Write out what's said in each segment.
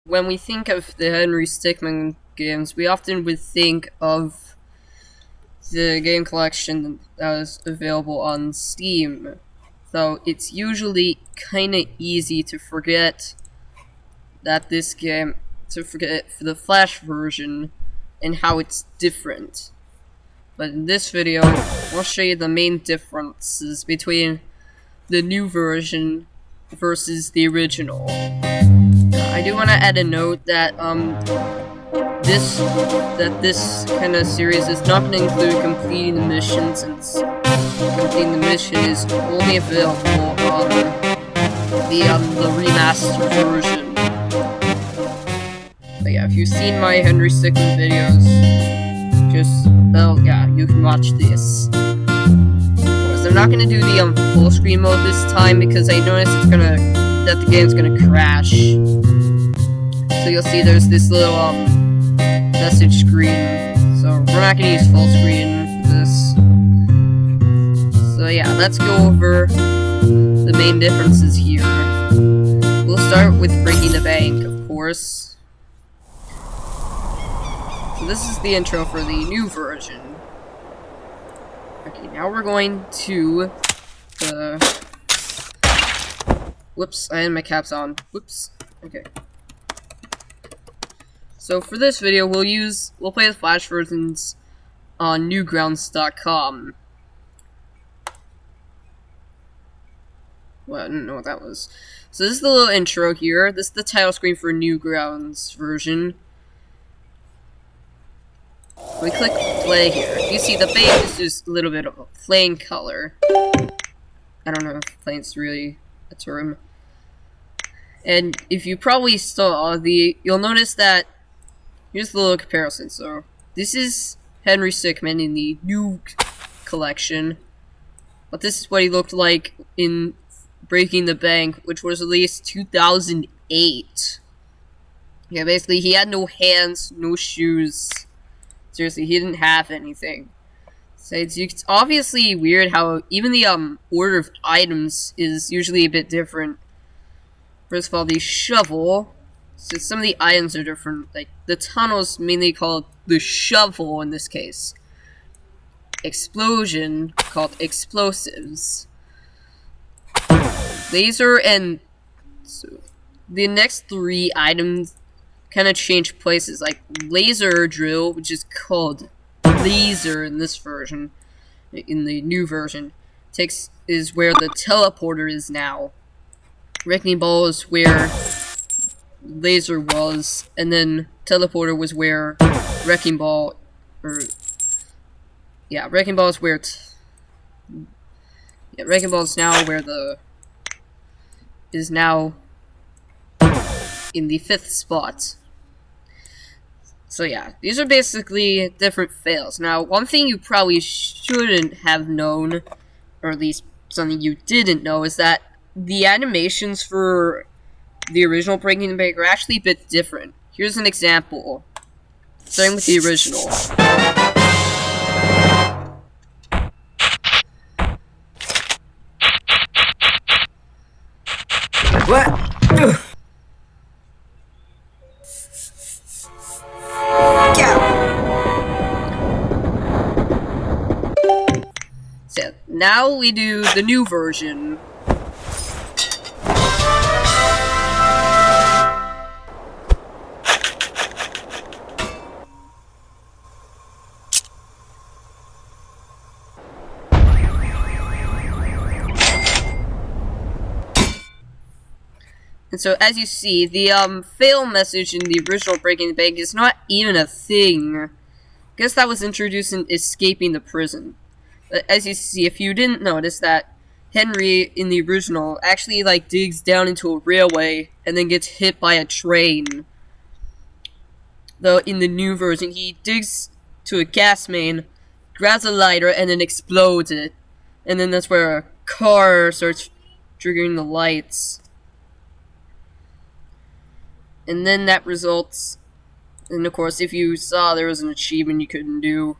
when we think of the Henry Stickmin games, we often would think of the game collection that was available on Steam. So it's usually kind of easy to forget that this game, to forget for the Flash version and how it's different. But in this video, we'll show you the main differences between the new version versus the original. I do want to add a note that this kind of series is not going to include completing the mission, since completing the mission is only available on the remastered version. But yeah, if you've seen my Henry Stickmin videos, you can watch this. I'm not gonna do the full screen mode this time because I noticed that the game's gonna crash. So you'll see there's this little message screen. So we're not gonna use full screen for this. So yeah, let's go over the main differences here. We'll start with breaking the bank, of course. So this is the intro for the new version. Okay, now we're going to whoops, I had my caps on. Whoops. Okay. So for this video, we'll play the Flash versions on newgrounds.com. Well, I didn't know what that was. So this is the little intro here. This is the title screen for Newgrounds version. We click play here. You see the base is just a little bit of a plain color. I don't know if plain's really a term. And if you probably saw you'll notice that here's the little comparison. So this is Henry Stickmin in the new collection, but this is what he looked like in Breaking the Bank, which was released 2008. Yeah, basically he had no hands, no shoes. Seriously, he didn't have anything. So it's obviously weird how even the order of items is usually a bit different. First of all, the shovel. So some of the items are different. Like the tunnel's mainly called the shovel in this case. Explosion called explosives. Laser and so the next three items kind of change places, like laser drill, which is called laser in this version. In the new version, is where the teleporter is now. Wrecking ball is where laser was, and then teleporter was where wrecking ball, wrecking ball is where wrecking ball is now where is now in the 5th spot. So yeah, these are basically different fails. Now, one thing you probably shouldn't have known, or at least something you didn't know, is that the animations for the original Breaking the Bank are actually a bit different. Here's an example. Starting with the original. What? So now we do the new version. And so, as you see, the fail message in the original Breaking the Bank is not even a thing. I guess that was introduced in Escaping the Prison. But as you see, if you didn't notice that, Henry in the original actually digs down into a railway and then gets hit by a train. Though in the new version, he digs to a gas main, grabs a lighter, and then explodes it. And then that's where a car starts triggering the lights. And then that results, and of course, if you saw there was an achievement you couldn't do,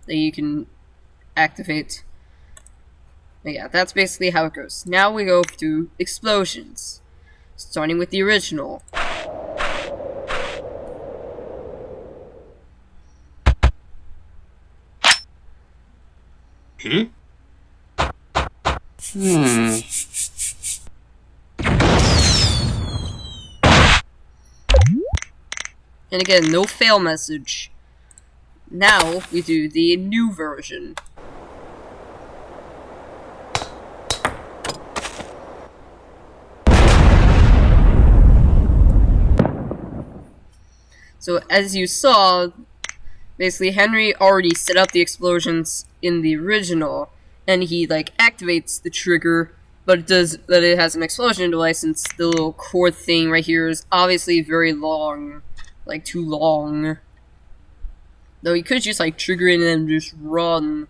that you can activate. But yeah, that's basically how it goes. Now we go to explosions, starting with the original. And again, no fail message. Now we do the new version. So as you saw, basically Henry already set up the explosions in the original, and he like activates the trigger, but it has an explosion delay since the little cord thing right here is obviously very long, like too long. Though he could just like trigger it and then just run,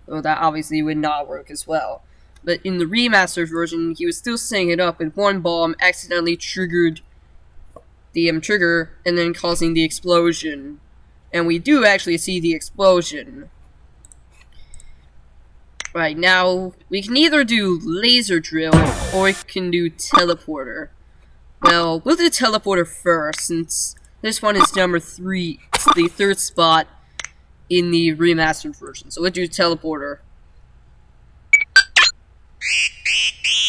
though that obviously would not work as well. But in the remastered version, he was still setting it up, and one bomb accidentally triggered the trigger and then causing the explosion. And we do actually see the explosion. Right, now we can either do laser drill or we can do teleporter. Well, we'll do teleporter first since this one is number 3. It's the 3rd spot in the remastered version. So we'll do teleporter.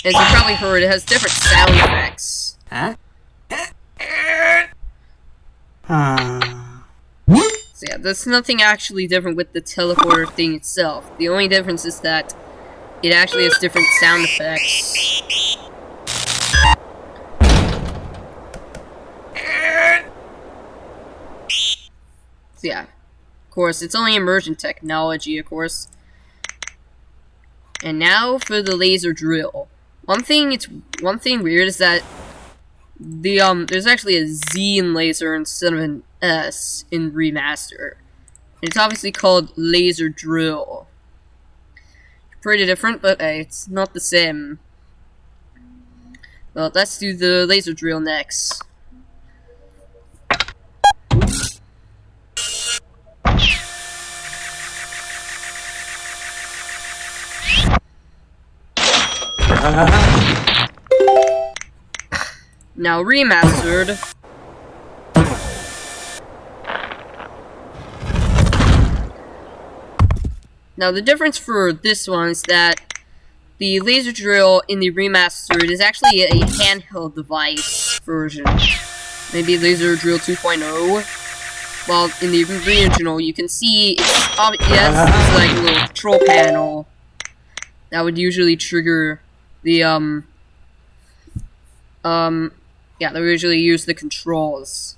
As you probably heard, it has different sound effects. Huh? So yeah, there's nothing actually different with the teleporter thing itself. The only difference is that it actually has different sound effects. So yeah, of course, it's only immersion technology, of course. And now for the laser drill. One thing weird is that there's actually a Z in laser instead of an S in remaster. It's obviously called laser drill. Pretty different, but hey, it's not the same. Well, let's do the laser drill next. Now remastered. Now the difference for this one is that the laser drill in the remastered is actually a handheld device version. Maybe laser drill 2.0. While in the original you can see it's like a little control panel that would usually trigger the yeah, they usually use the controls.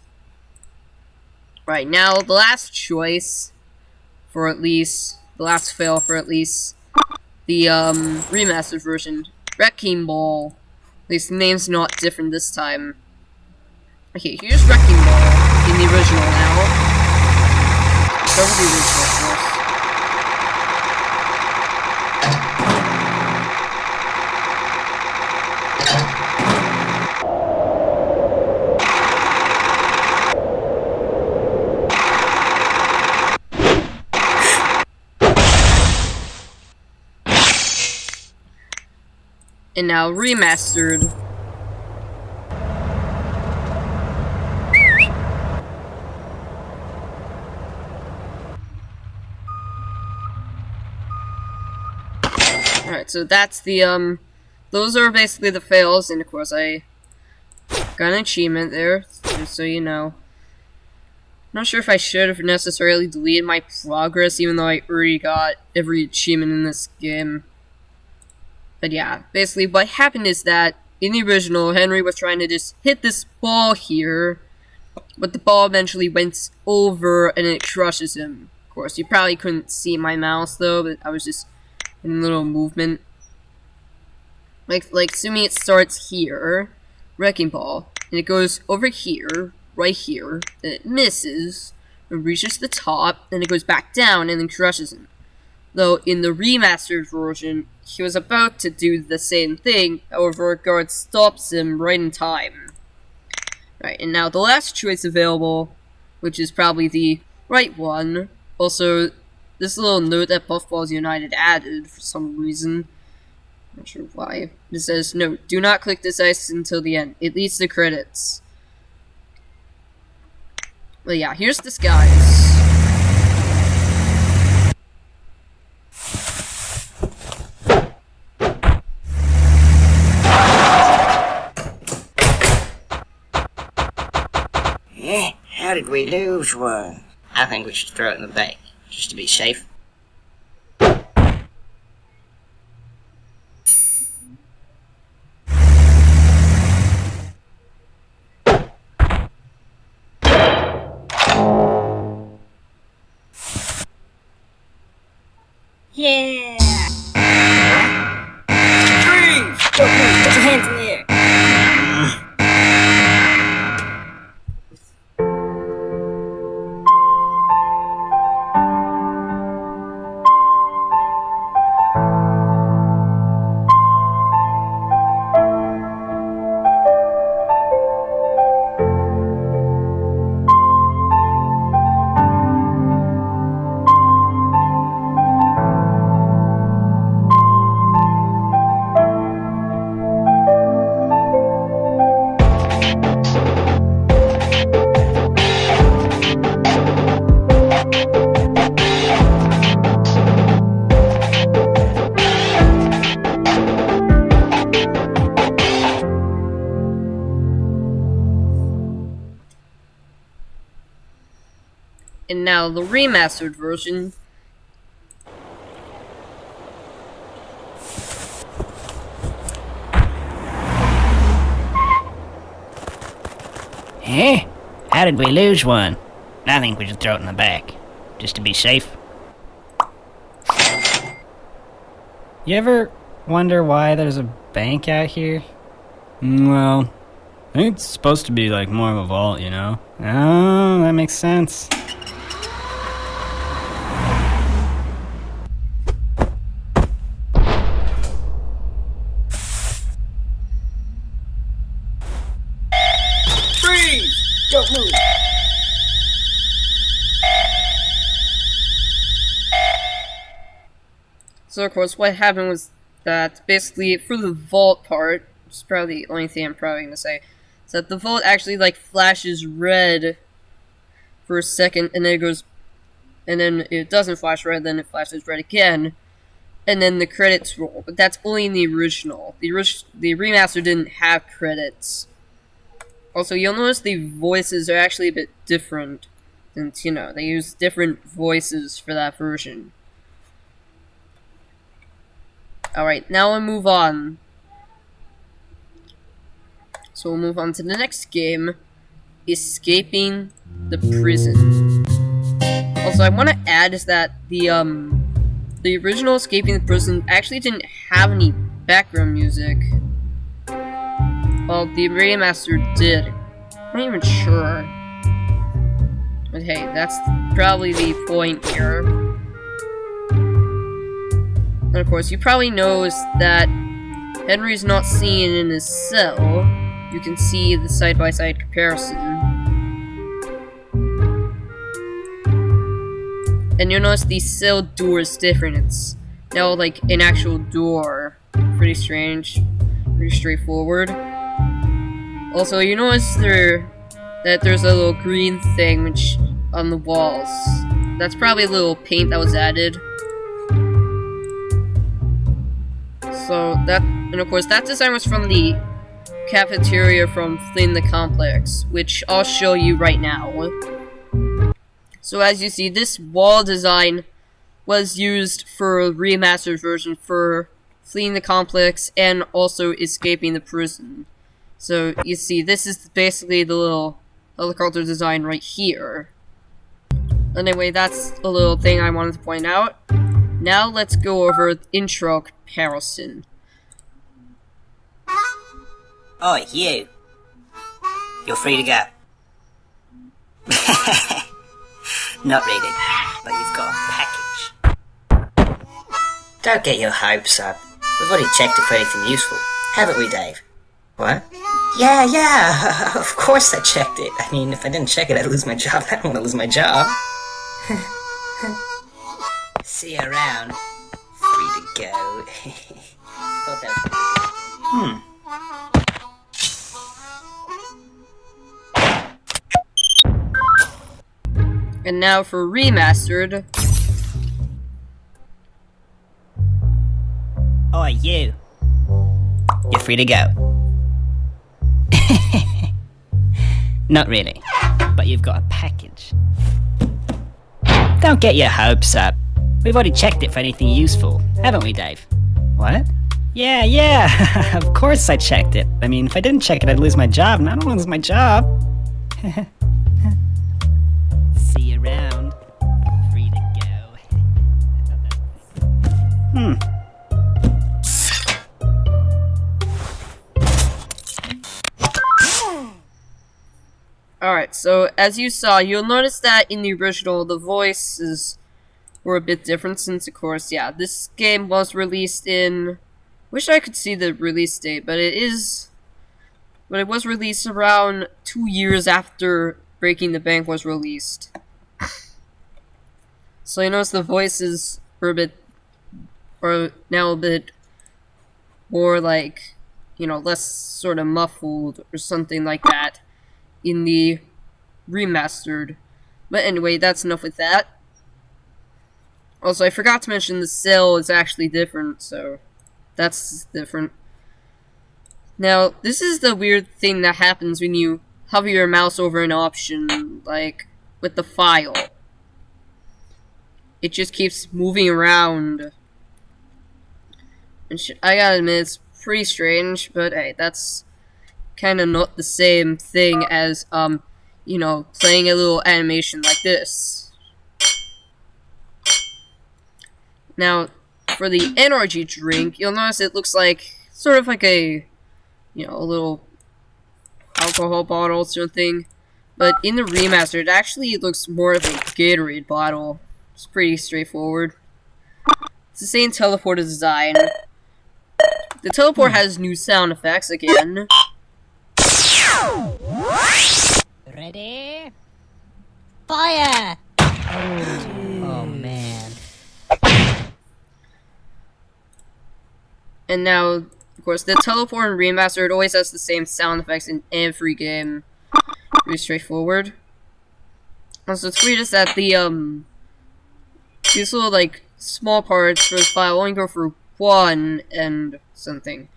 Right, now the last choice for at least the last fail for at least the remastered version, Wrecking Ball. At least the name's not different this time. Okay, here's Wrecking Ball in the original now. Start with the original, of course. And now remastered. Alright, so that's the those are basically the fails, and of course I got an achievement there, just so you know. Not sure if I should have necessarily deleted my progress, even though I already got every achievement in this game. But yeah, basically what happened is that in the original, Henry was trying to just hit this ball here, but the ball eventually went over and it crushes him. Of course, you probably couldn't see my mouse though, but I was just in a little movement. Like assuming it starts here, Wrecking Ball, and it goes over here, right here, and it misses, and reaches the top, and it goes back down and then crushes him. Though in the remastered version, he was about to do the same thing, however a guard stops him right in time. Right, and now the last choice available, which is probably the right one, also this little note that Puffballs United added for some reason, not sure why, it says, "Note, do not click this ice until the end, it leads to credits." Well yeah, here's this guys. Yeah, how did we lose one? I think we should throw it in the bank, just to be safe. Yeah! Freeze! Don't move, put your hands in the air. And now the remastered version. Eh? How did we lose one? I think we should throw it in the back, just to be safe. You ever wonder why there's a bank out here? Well, I think it's supposed to be like more of a vault, you know? Oh, that makes sense. Freeze! Don't move. So of course what happened was that basically for the vault part, which is probably the only thing I'm probably gonna say, is that the vault actually like flashes red for a second and then it goes, and then it doesn't flash red, then it flashes red again, and then the credits roll. But that's only in the original. The remaster didn't have credits. Also, you'll notice the voices are actually a bit different, since, you know, they use different voices for that version. Alright, now we'll move on. So we'll move on to the next game, Escaping the Prison. Also, I want to add is that the original Escaping the Prison actually didn't have any background music. Well, the remaster did. I'm not even sure. But hey, that's probably the point here. And of course, you probably noticed that Henry's not seen in his cell. You can see the side-by-side comparison. And you'll notice the cell door is different. It's now like an actual door. Pretty strange. Pretty straightforward. Also, you notice that there's a little green thing which on the walls. That's probably a little paint that was added. So that, and of course that design was from the cafeteria from Fleeing the Complex, which I'll show you right now. So as you see, this wall design was used for a remastered version for Fleeing the Complex and also Escaping the Prison. So you see, this is basically the little helicopter design right here. Anyway, that's a little thing I wanted to point out. Now let's go over the intro comparison. Oh, you. You're free to go. Not really, but you've got a package. Don't get your hopes up. We've already checked it for anything useful. Haven't we, Dave? What? Yeah, of course I checked it. I mean, if I didn't check it, I'd lose my job. I don't want to lose my job. See you around. Free to go. Thought that was And now for remastered. Oh, you. You're free to go. Not really, but you've got a package. Don't get your hopes up. We've already checked it for anything useful, haven't we, Dave? What? Yeah, of course I checked it. I mean, if I didn't check it, I'd lose my job, and I don't want to lose my job. See you around. Free to go. Alright, so as you saw, you'll notice that in the original, the voices were a bit different since, of course, yeah, this game was released in... Wish I could see the release date, but it was released around 2 years after Breaking the Bank was released. So you notice the voices are now a bit more like, less sort of muffled or something like that in the remastered. But anyway, that's enough with that. Also, I forgot to mention the cell is actually different, so that's different. Now, this is the weird thing that happens when you hover your mouse over an option, like with the file. It just keeps moving around. And I gotta admit, it's pretty strange, but hey, that's kind of not the same thing as, playing a little animation like this. Now, for the energy drink, you'll notice it looks like, sort of like a little alcohol bottle sort of thing. But in the remaster, it actually looks more of a Gatorade bottle. It's pretty straightforward. It's the same teleport design. The teleport has new sound effects again. Ready? Fire! Oh man. And now, of course, the teleport and remastered always has the same sound effects in every game. Pretty straightforward. Also, it's weird is that the these little small parts for the file only go for 1 and something.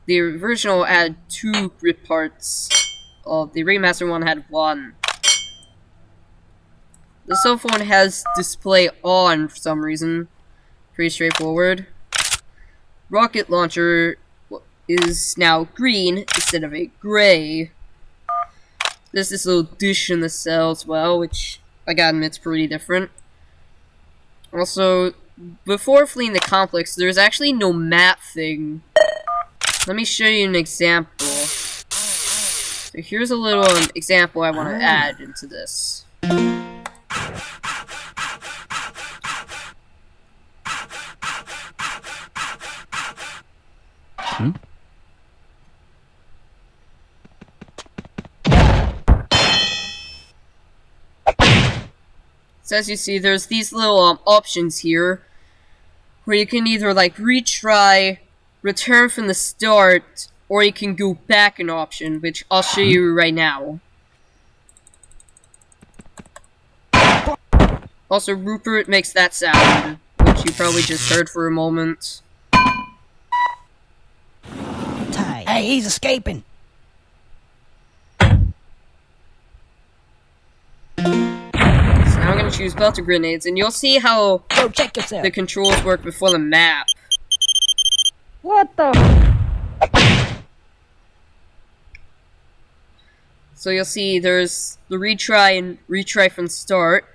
The original had 2 grip parts. The remastered one had 1. The cell phone has display on for some reason. Pretty straightforward. Rocket launcher is now green instead of a gray. There's this little dish in the cell as well, which I gotta admit is pretty different. Also, before fleeing the complex, there's actually no map thing. Let me show you an example. So here's a little example I want to add into this. So as you see, there's these little options here where you can either retry, return from the start, or you can go back an option, which I'll show you right now. Also, Rupert makes that sound, which you probably just heard for a moment. Hey, he's escaping. So now I'm gonna choose belter grenades, and you'll see how Go check yourself. the controls work before the map. What the? So you'll see there's the retry and retry from start,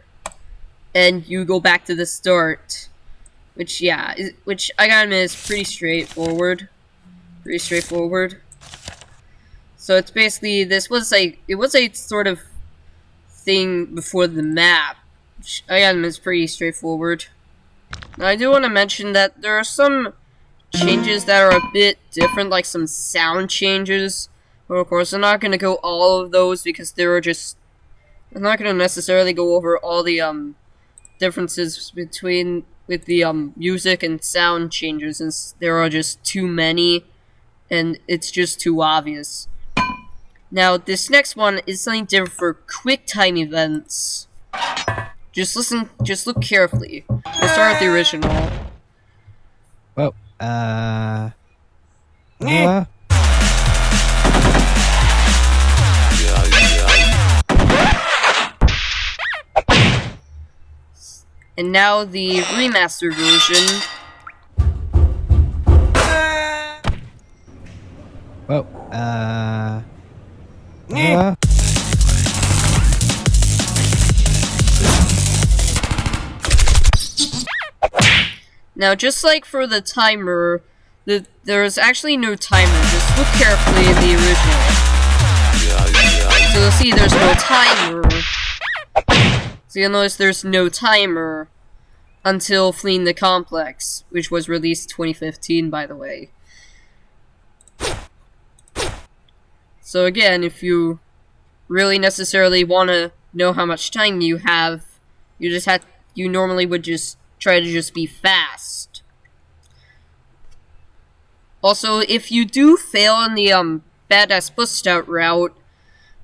and you go back to the start, which which I gotta admit is pretty straightforward. Pretty straightforward. So it's basically it was a sort of thing before the map, which I gotta admit is pretty straightforward. Now I do want to mention that there are some changes that are a bit different, like some sound changes. But of course, I'm not going to go all of those because I'm not going to necessarily go over all the differences with the music and sound changes, since there are just too many and it's just too obvious. Now, this next one is something different for quick time events. Just look carefully. We'll start with the original. Whoa, And now the remastered version. Whoa. Now, just like for the timer, there's actually no timer. Just look carefully in the original. So you'll see there's no timer. So you'll notice there's no timer until fleeing the complex, which was released 2015, by the way. So again, if you really necessarily want to know how much time you have, you normally would just try to just be fast. Also, if you do fail in the badass bust out route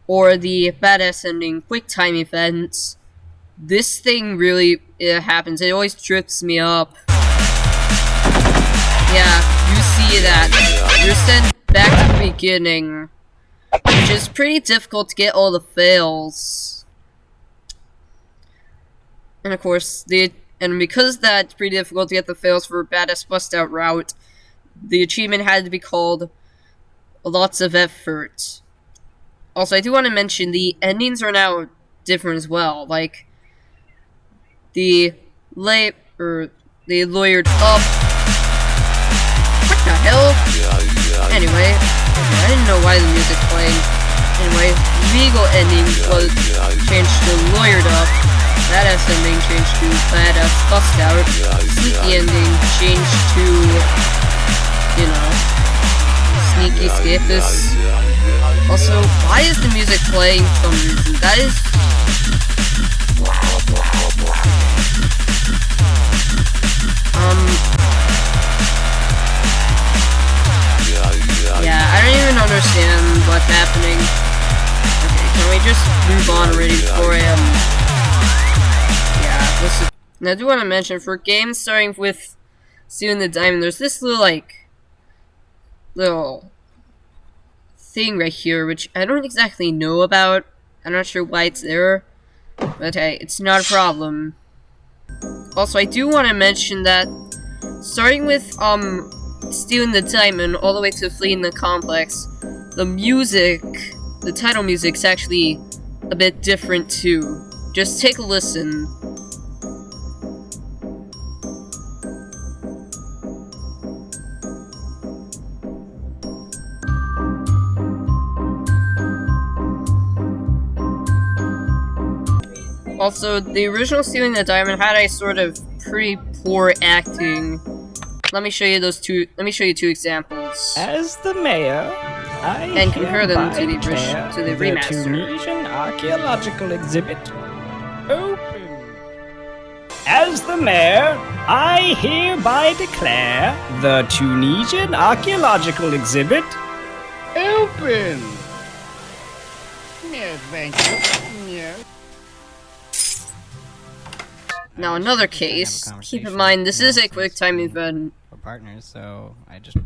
or the badass ending quick time events, this thing really happens. It always trips me up. Yeah, you see that. You're sent back to the beginning, which is pretty difficult to get all the fails. And of course, because that's pretty difficult to get the fails for badass bust out route, the achievement had to be called lots of effort. Also, I do want to mention the endings are now different as well. Like the lawyered up. What the hell? Anyway, okay, I didn't know why the music's playing. Anyway, legal ending was changed to lawyered up. Badass ending changed to badass bust out. Sneaky ending changed to, you know, sneaky escapist. Also, why is the music playing for some reason? That is... Yeah, I don't even understand what's happening. Okay, can we just move on already before I, Yeah, listen. And I do want to mention, for games starting with Stealing the Diamond, there's this little thing right here, which I don't exactly know about. I'm not sure why it's there, but hey, it's not a problem. Also, I do want to mention that starting with Stealing the Diamond all the way to Fleeing the Complex, the title music's actually a bit different too. Just take a listen. Also, the original Stealing the Diamond had a sort of pretty poor acting. Let me show you two examples. As the mayor, And compare them to the remaster. Tunisian archaeological exhibit open. As the mayor, I hereby declare the Tunisian archaeological exhibit open. Yes, thank you. Yes. Now another case, keep in mind this is a quick time event. We're partners, so I just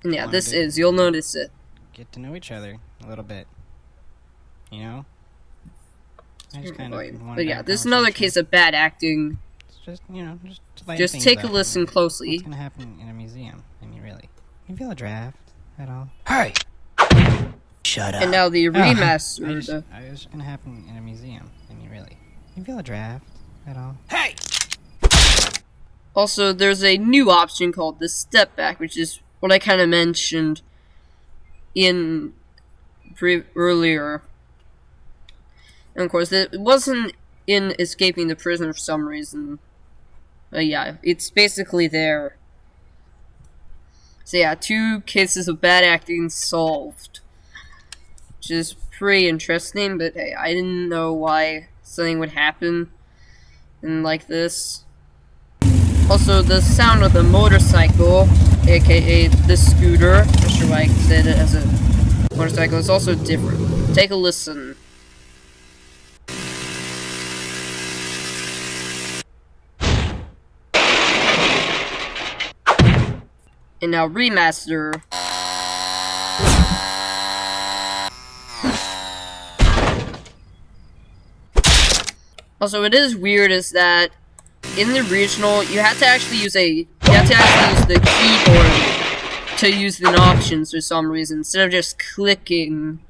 And yeah, you'll notice it. get to know each other a little bit. You know? I just kind of But yeah, this is another case of bad acting. It's just, you know, just lighten Just things take a up. listen closely. What's gonna happen in a museum? I mean, really. You feel a draft at all? Hey! Shut up. And now the I remaster. was gonna happen in a museum. I mean, really. You feel a draft at all? Hey! Also, there's a new option called the step back, which is what I kind of mentioned in earlier. And of course, it wasn't in escaping the prison for some reason. But yeah, it's basically there. So yeah, 2 cases of bad acting solved. Which is pretty interesting, but hey, I didn't know why something would happen in like this. Also, the sound of the motorcycle, aka the scooter, not sure why I said it as a motorcycle, is also different. Take a listen. And now remaster. Also, it is weird is that In the original, you have to actually use the keyboard to use the options for some reason, instead of just clicking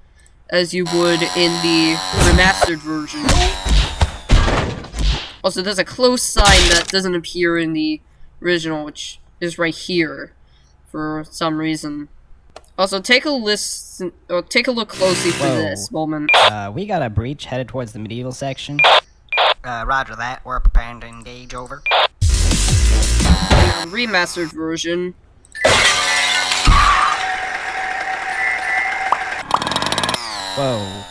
as you would in the remastered version. Also, there's a close sign that doesn't appear in the original, which is right here for some reason. Also, take a listen, or take a look closely for this moment. We got a breach headed towards the medieval section. Roger that. We're preparing to engage, over. Remastered version. Whoa.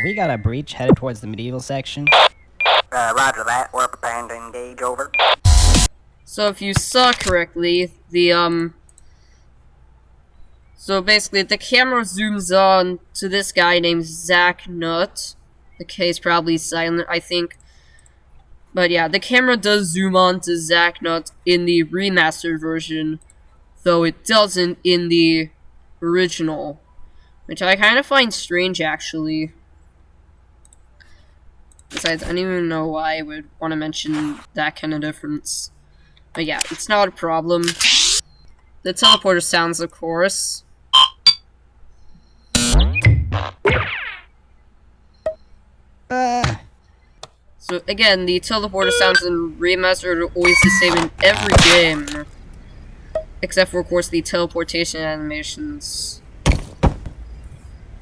We got a breach headed towards the medieval section. Roger that. We're preparing to engage, over. So if you saw correctly, so basically the camera zooms on to this guy named Zach Nutt. The K is probably silent, I think. But yeah, the camera does zoom on to Zach Nutt in the remastered version, though it doesn't in the original, which I kind of find strange, actually. Besides, I don't even know why I would want to mention that kind of difference. But yeah, it's not a problem. The teleporter sounds, of course. So again, the teleporter sounds in remastered are always the same in every game. Except for, of course, the teleportation animations.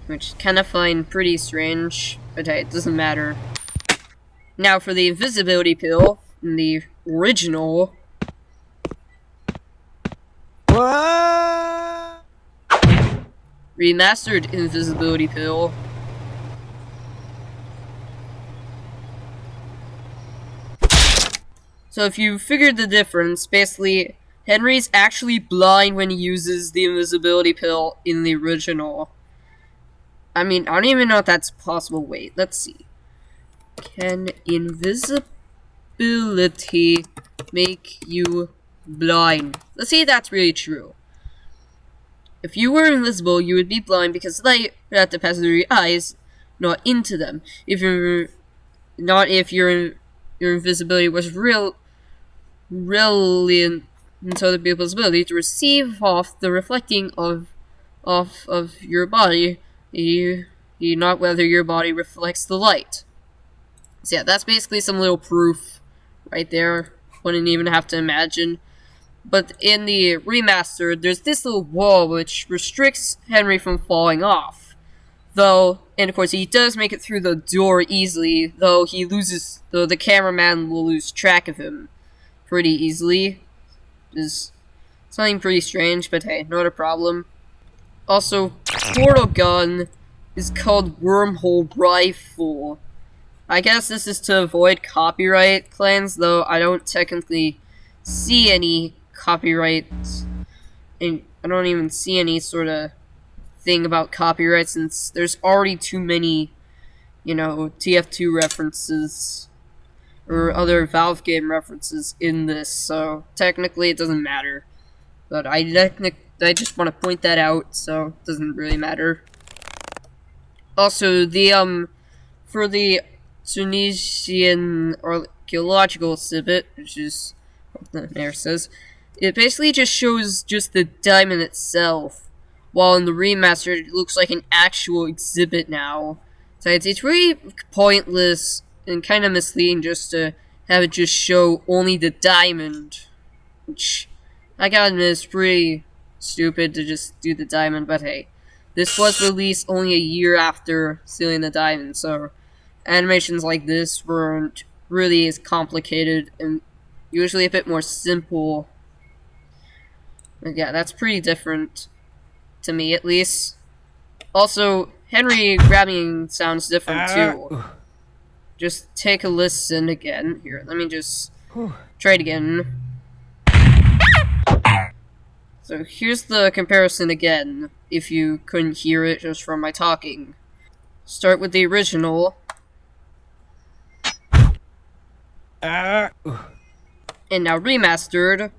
Which I kind of find pretty strange, but hey, it doesn't matter. Now for the invisibility pill, in the original... Remastered invisibility pill. So if you figured the difference, basically, Henry's actually blind when he uses the invisibility pill in the original. I mean, I don't even know if that's possible. Wait, let's see. Can invisibility make you blind? Let's see if that's really true. If you were invisible, you would be blind because light would have to pass through your eyes, not into them. If your invisibility was brilliant into other people's ability to receive off the reflecting of your body, not whether your body reflects the light. So yeah, that's basically some little proof right there. Wouldn't even have to imagine. But in the remastered, there's this little wall which restricts Henry from falling off. Though, and of course he does make it through the door easily, though the cameraman will lose track of him pretty easily. Is something pretty strange, but hey, not a problem. Also, portal gun is called wormhole rifle. I guess this is to avoid copyright claims, though I don't technically see any copyrights, and I don't even see any sort of thing about copyright since there's already too many, TF2 references or other Valve game references in this, so technically it doesn't matter. But I just want to point that out, so it doesn't really matter. Also, for the Tunisian archaeological exhibit, which is what the mayor says, it basically just shows just the diamond itself, while in the remastered it looks like an actual exhibit now. So it's really pointless and kind of misleading just to have it just show only the diamond, which I gotta admit is pretty stupid to just do the diamond, but hey, this was released only a year after stealing the diamond, so animations like this weren't really as complicated and usually a bit more simple. But yeah, that's pretty different, to me at least. Also, Henry grabbing sounds different too. Just take a listen again. Here, let me just try it again. So here's the comparison again, if you couldn't hear it just from my talking. Start with the original. And now remastered.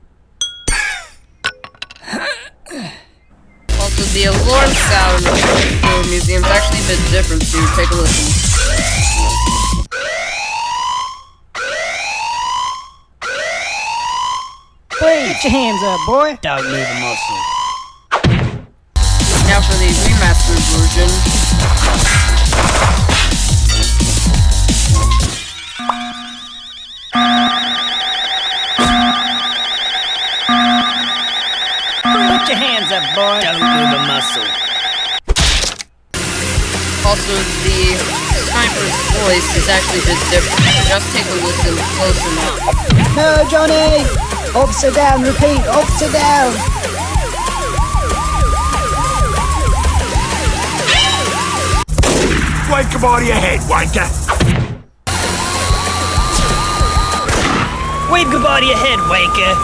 Also, the alarm sound in the museum is actually a bit different too. Take a listen. Put your hands up, boy. Don't move a muscle. Now for the remastered version. Put your hands up, boy. Don't move a muscle. Also, the sniper's voice is actually a bit different. Just take a listen close enough. No, Johnny! Officer down, repeat, officer down! Wake him out of your head, wanker! Wave goodbye to your head, wanker.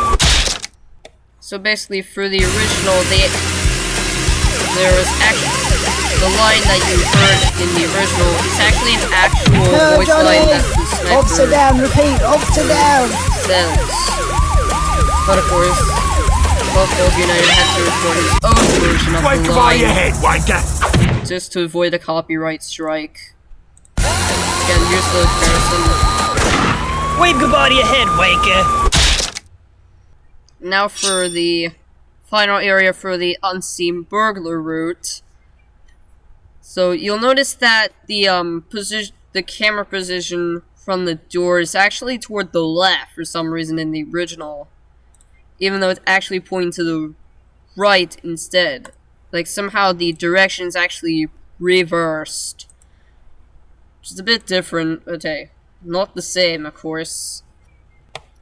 So basically, for the original, there was actually the line that you heard in the original. It's actually an actual No, voice Johnny! line that the sniper Officer down, repeat, officer down! says. But of course, Buffalo United had to record his own version of Wake the him out of your line head, wanker! just to avoid a copyright strike. Again, here's the comparison. Wave goodbye to your head, wanker. Now for the final area for the unseen burglar route. So you'll notice that the camera position from the door is actually toward the left for some reason in the original, even though it's actually pointing to the right instead. Like somehow the direction is actually reversed, which is a bit different, but hey, not the same, of course.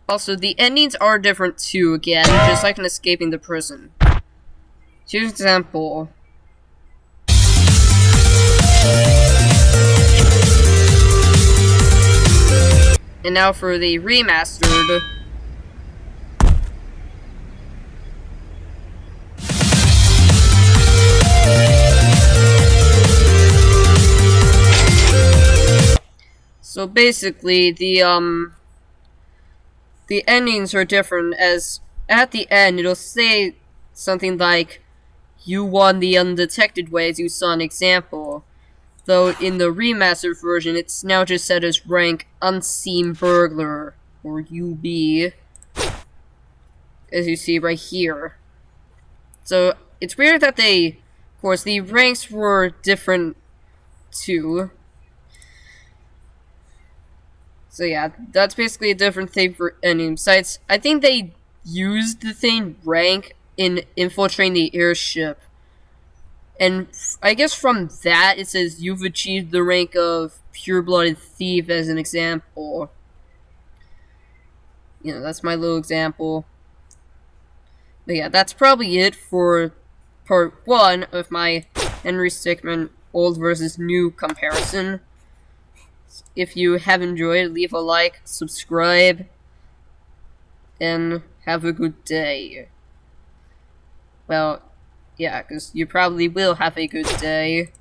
Also, the endings are different too, again, just like in escaping the prison. Here's an example. And now for the remastered. So basically, the endings are different, as at the end it'll say something like, "You won the undetected way," as you saw an example. Though in the remastered version, it's now just set as rank Unseen Burglar, or UB, as you see right here. So it's weird that of course, the ranks were different too. So yeah, that's basically a different thing for ending sites. I think they used the thing rank in infiltrating the airship. And I guess from that, it says you've achieved the rank of pure-blooded thief as an example. You know, that's my little example. But yeah, that's probably it for part 1 of my Henry Stickmin old versus new comparison. If you have enjoyed, leave a like, subscribe, and have a good day. Well, yeah, because you probably will have a good day.